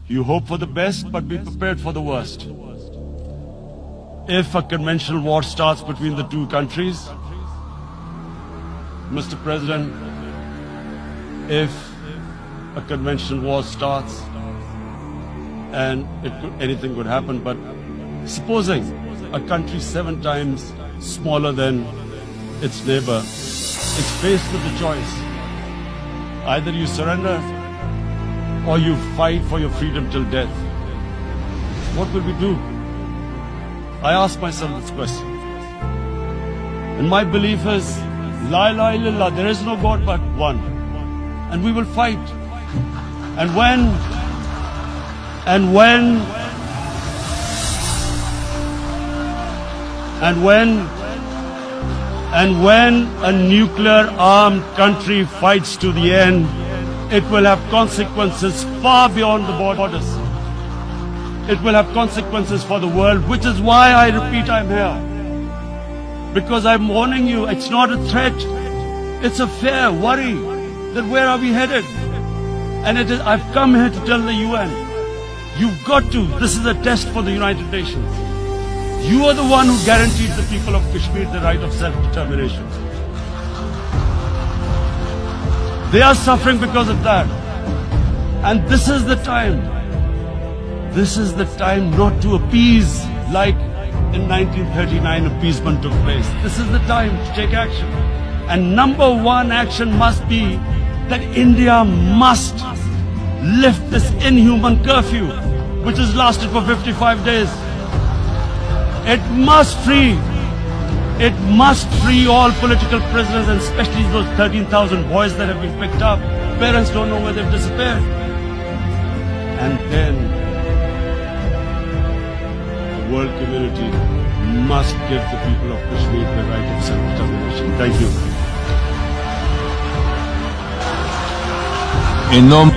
You hope for the best, but be prepared for the worst. If a conventional war starts between the two countries, Mr. President, if a conventional war starts, and anything could happen, but supposing a country 7 times smaller than its neighbor is faced with the choice, either you surrender or you fight for your freedom till death, what will we do? I ask myself this question. And my belief is, La ilaha illallah, there is no God but one. And we will fight. And when a nuclear armed country fights to the end, it will have consequences far beyond the borders. It will have consequences for the world, which is why I repeat I'm here. Because I'm warning you, it's not a threat. It's a fair worry that where are we headed? And I've come here to tell the UN, you've got to, this is a test for the United Nations. You are the one who guaranteed the people of Kashmir the right of self-determination. They are suffering because of that. And this is the time. This is the time not to appease like in 1939 appeasement took place. This is the time to take action. And number one action must be that India must lift this inhuman curfew, which has lasted for 55 days. It must free all political prisoners, and especially those 13,000 boys that have been picked up. Parents don't know where they've disappeared. And then the world community must give the people of Kashmir the right of self-determination. Thank you. En nombre